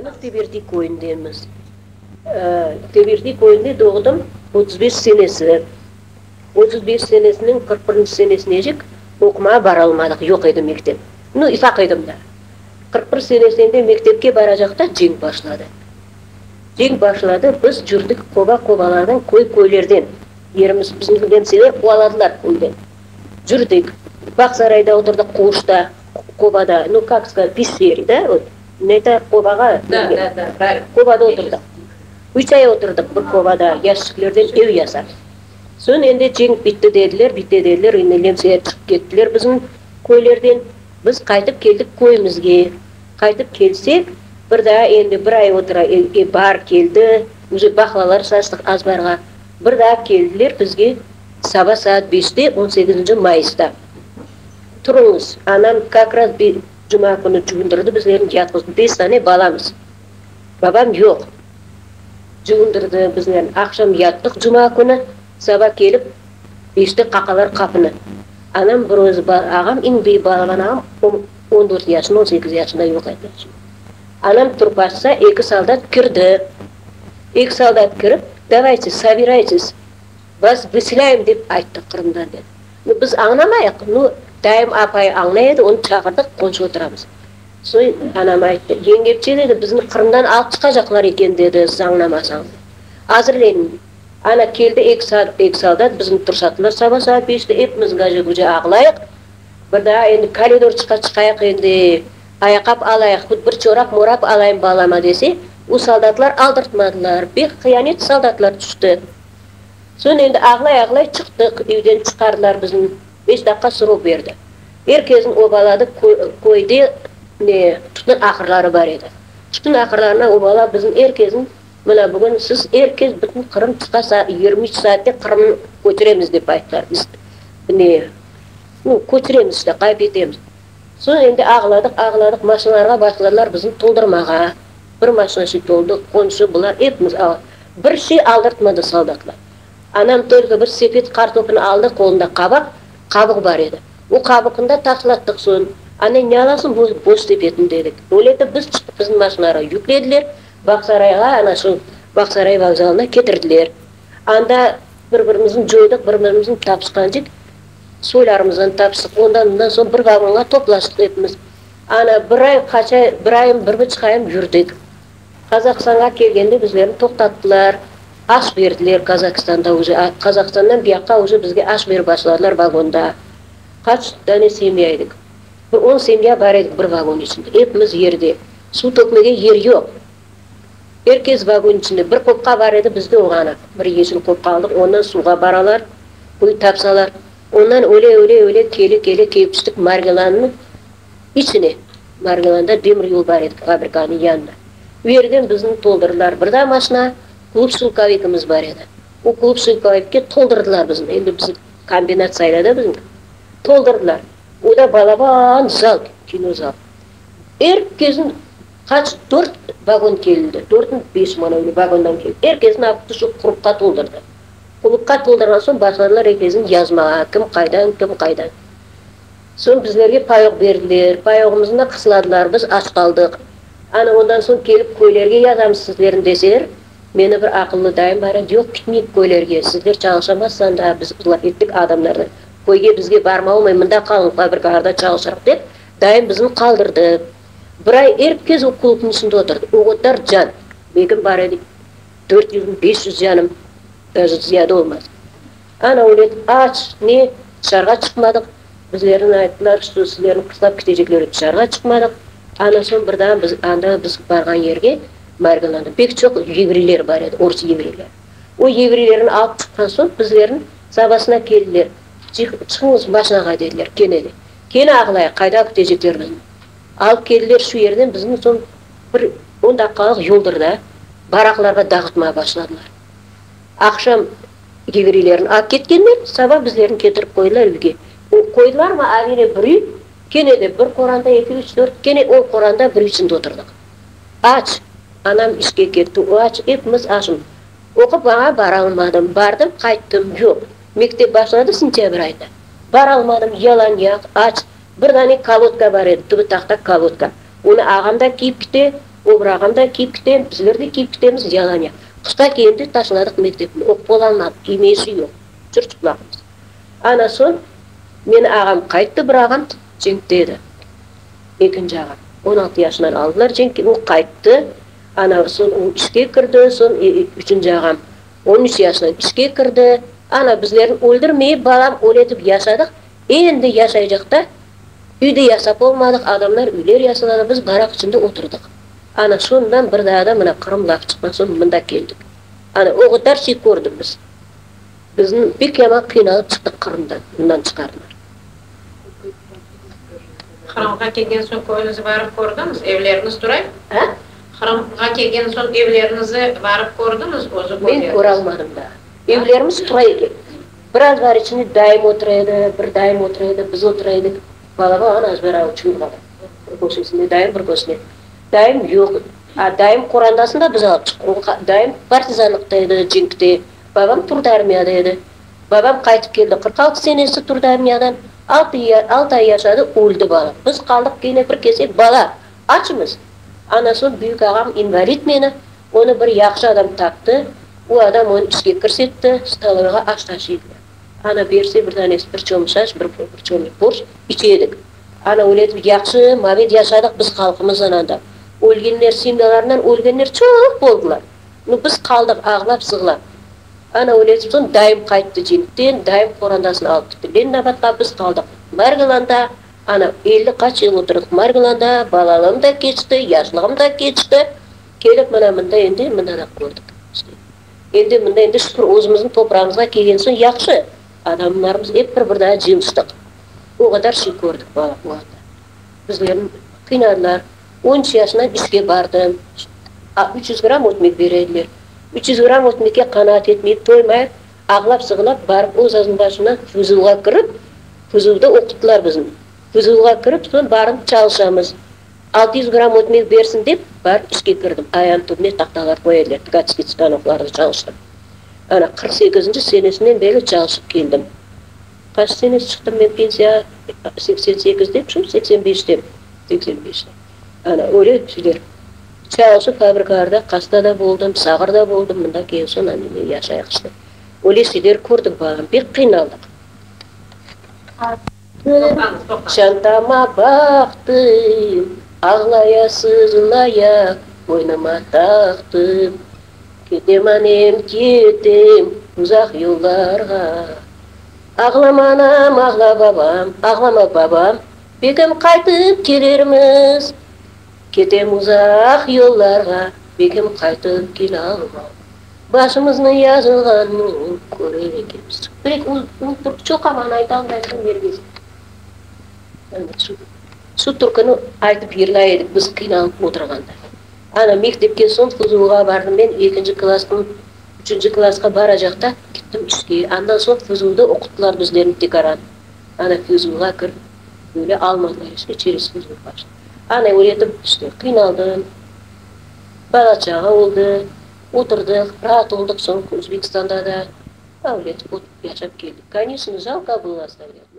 Тебердик көйіндеміз. Тебердик көйінде doğdum 35 senesi. 35 senesinin 41 senesine жек оқымаға бара алмадық, жоқ еді мектеп. Ну, ифақ едім да. 41 senesinde мектепке бара жақта жең башылады. Жең башылады, біз жүрдік қоба-қобалардан, қой-көйлерден. Еріміз біздің білгенселер қуаладылар көйлден. Жүрдік. Бақсарайда отырдық, қуышта, қобада, ну, как сказать, писсери, да, вот. Нета қобаға, қобада отырдық. 3 ай отырдық бір қобада, яшықлерден үй ясар. Сон енді жең бітті деділер, енелемсе шығып кеттілер біздің көйлерден. Біз қайтып келдік көйімізге. Қайтып келсек, бірда енді бір ай отыра бар келді, уже бақылалар састық азбарға. Бірда келділер бізге саба саат 5-те 18 майыста. Тұрыңыз, анам как раз жұма күні жүгіндірді біздерін жатқызды. 5 тане баламыз. Бабам жоқ. Жүгіндірді біздерін. Ақшам яттық жұма күні. Саба келіп, 5-те қақалар қапыны. Анам бір өзі ағам, ең бей балаған ағам 14 yaşında, 18 yaşında yok еді. Анам тұрып ашса, 2 солдат кірді. 2 солдат кіріп, давайте, собирайтесь. Вас выселяем деп айтты Қырымдан деді. Біз аңнамайық, дайым апай аңнайды, оны шақырдық, қоншы отырамыз. Сой анам айтты, еңгепче деді, біздің Қырымдан алып шыққажақлар екен деді, сіз аңнамасаңыз. Азырленің. Ана келді 2 солдат, біздің тұрсатылар саба саат 5-те, епіміз ғажы-ғұжы ағылайық. Бірда енді коридор шығайық енді, аяқап алайық, бір чорап морап алайын балама десе, у солдатлар алдыртмадылар, бек қиянет солдатлар түсті. Сон енді ағылай шықтық, үйден шығардылар біздің 5 dakika сұру берді. Еркезін обалады көйде түтін ақырлары бар еді. Түтін ақырларына обала біздің еркезін, мына бүгін сіз еркез бүтін Қырым тұтаса 23 saatте Қырымын көтереміз деп айттылар. Біз көтереміз де, қайып етеміз. Сон енді ағыладық, машиналарға башыларлар біздің толдырмаға. Бір машинасы толды, қоншы бұлар, епіміз ағылады. Бір şey алдыртмады солдатлар. Анам только бір сепет картофын алды, қолында қабық бар еді. О қабықында тақсылаттық сон. Ана не аласың бос сепетін дедік. Олеті біз шықтық біздің машиналарға жүкледілер. Бақсарайға, ана сол Бақсарай вокзалына кетірділер. Анда бір-біріміздің жойдық, бір-біріміздің тапсыққан жек. Сойларымыздан тапсық, ондан соң бір вагонға топластық етіміз. Ана бір айым, бір шығайым жүрдік. Қазақстанға келгенде біздерін тоқтаттылар. Аш берділер Қазақстанда уже. Қазақстаннан бияққа уже бізге аш беріп башладылар вагонда. Қач дәне семья едік. 10 семья бар едік бір вагон ішінде. Епіміз ерде. Су төкмеге ер жоқ. Еркез вагон ішінде бір қопқа бар еді бізді оғана. Бір есіл қопқа алдық, ондан суға баралар, көй тапсалар. Ondan öyle kelip düştük Margalan'ın içine. Margalan'da demir yol var edi fabrikanın yanında. Bu yerden bizim toldurdular. Burada maşına klub sulkavikimiz var edi. O klub sulkavik'e toldurdular bizim. Endi bizim kombinat sayladı bizim. Toldurdular. O da balaban zal, kino zal. Herkesin kaç 4 vagon geldi. 4'ün 5 mana öyle vagondan geldi. Herkesin aptı şu grupқа toldurdu. Kulüpқа толдырған соң башыларлар екезін yazmaға, кім қайдан. Соң біздерге пайық берділер, пайығымызында қысыладылар, біз аш қалдық. Ана ондан соң келіп көйлерге язамыз сіздерін десер, мені бір ақылlı дайым бар, жоқ кетмейік көйлерге, сіздер çalışamazsan да біз бұлар еттік адамдарды. Көйге бізге барма олмай, мында қалың фабрикаларда çalışырық деп, дайым біздің қалдырды. Бір ай еркез о клубтың ішінде отырды. Оғыттар жан, бегім бар еді, 400-500 жаным. Даже ziyade olmaz. Ana öyle aç, ne dışarıga çıkmadık. Bizlerin ayttılar, sizlerin kıslap gidecekleri dışarıga çıkmadık. Ana son birden biz bargan yerge Margalan'da pek çok yevriler var edi, orası yevriler. O yevrilerin alıp çıktan son bizlerin sabasına keldiler. Çıkınız başına dediler, kenedi. Kene ağlaya, kayda gidecekler bizim. Alıp keldiler şu yerden bizim son bir 10 dakikalık yoldurda baraklarga dağıtmaya başladılar. Akşam gevrilerin alып кеткендер, саба біздерін кетіріп қойдылар үйге. Қойдылар ма авине бір үй, кене де бір қоранда 2-3-4, кене ол қоранда бір үйсінде отырдық. Ач, анам ішке кетті, ач, епіміз ашым. Оқып бара алмадым, бардым, қайттым, жоқ. Мектеп башлады сентябрь айында. Бара алмадым, ялан яқ, ач, бір дане колодка бар еді, түбі тақта колодка. Оны ағамда киіп кете, о Обырағанда киіп кетеміз, біздер де киіп кетеміз, ялания. Қыста киімді ташладық мектепте, оқып бола алмадық, кимесі жоқ, жүрдік құлағымыз. Ана сон, мені ағам қайтты, бір ағам жеңктеді. Екінші ағам, 16 yaşынан алдылар, ол қайтты. Ана сон, ол ішке кірді, сон үшінші ағам 13 yaşынан ішке кірді. Ана біздерін өлдірмей, балам өлетіп ясадық, енді ясай жақта, үйде ясап болмадық, адамдар үйлер ясалады, біз барақ ішінде отырдық. Ана сондан бір дағада мына қырым лап шыққан соң мында келдік. Ана оғыдар шей көрдік біз. Біздің бек яман қиналып шықтық Қырымдан, мұндан шығардылар. Қырымға келген соң көзіңізі барып көрдіңіз, evleriniz тұрай? Қырымға келген соң evlerinizi барып көрдіңіз, өзі көрдіңіз? Мен көре алмадым да. Evlerimiz тұрай екен. Біраз бар ішінде дайым отырайды, бір дайым отырайды, біз отырайдық. Балаға ана азбара үшін қалды. Бір көшесінде дайым, бір көшесінде. Дайым жоқ. Дайым Қорандасында біз алып шықтық. Дайым партизанлықта еді, жеңкте. Babam turda armiyada edi. Babam qaytib keldi. 46 senesi turda armiyadan. 6 ay yaşadı, öldü bala. Biz kaldık yine bir kesek bala. Açımız. Anası büyük ağam invalid meni. Onu bir yaxşı adam taptı. O adam onu işe kirsetdi. Staloga aş taşıydı. Ana berse bir tanesi bir çomuş aş, bir çomuş borç içedik. Ana öyle yaxşı, mabed yaşadık biz halkımızdan anda. Ölgenler simyalarından ölgenler çok oldular. Biz kaldık ağlap sığlap. Ana öylesip son dayım kayıttı cinitten, dayım Korandaсын alıp gitti. Ben nabatla biz kaldık. Margılanda, ana 50 kaç yıl oturduk Margılanda, balalığım da geçti, yaşlığım da geçti. Kelip mında endi mındanak gördük. Endi mında endi şükür özümüzün toprağımızga kelgen son yaxşı. Adamlarımız hep bir daha jimiştik. O kadar şey gördük bala bu arada. Bizlerin kıynadılar. 13 yaşından işe bardım. 300 gram otmek verediler. 300 gram otmekке qanaat etmeyip toymayıp, ağlap sığılap barıp o'zazın başına füzuga kirip, füzuvda o'qitdilar bizni. Füzuga kirip, son barıp çalışamız. 600 gram otmek bersin deb barıp ishga kirdim. Ayağım tübüne taxtalar koyadilar. Tkacki stanoklarda çalıştım. Ana 48. senesinden beri çalışıp geldim. Kaç senesi çıktım ben pensiya 88 deb, şu 85 deb. 85 Ana öyle şeyler. Çalışıp fabrikalarda Kastada buldum, Sağırda buldum, bunda kelsin anne yaşayak işte. Öyle şeyler gördük balam, bir kıynaldık. Çantama baktım, ağlaya sızlaya, boynuma taktım. Ketem annem, ketem, uzak yollarga. Ağlama anam, ağla babam, ağlama babam, bekim kaytıp gelerimiz. Ketem uzak yollarga, bekim kaytıp gele almam. Başımızın yazılganını ko'rar ekemiz. Birek Türk çok aman ayta almaysan bergez. Şu Türkünü aytıp yırlaydık biz kıynalып oturganda. Ana mektepke son Fuzuga bardım ben 2. klasdan 3. klasga barajaqta gittim işke. Andan son Fuzuda okuttular bizlerini tekaran. Ana Fuzuga kirip böyle almadılar işte через Fuzuga başladı. Ana öğretip işte kıynaldım. Bala çağı oldu. Oturduk, rahat olduk soğuk Özbekistan'da da. Öğretip yaşap geldik. Конечно, жалко было оставлять.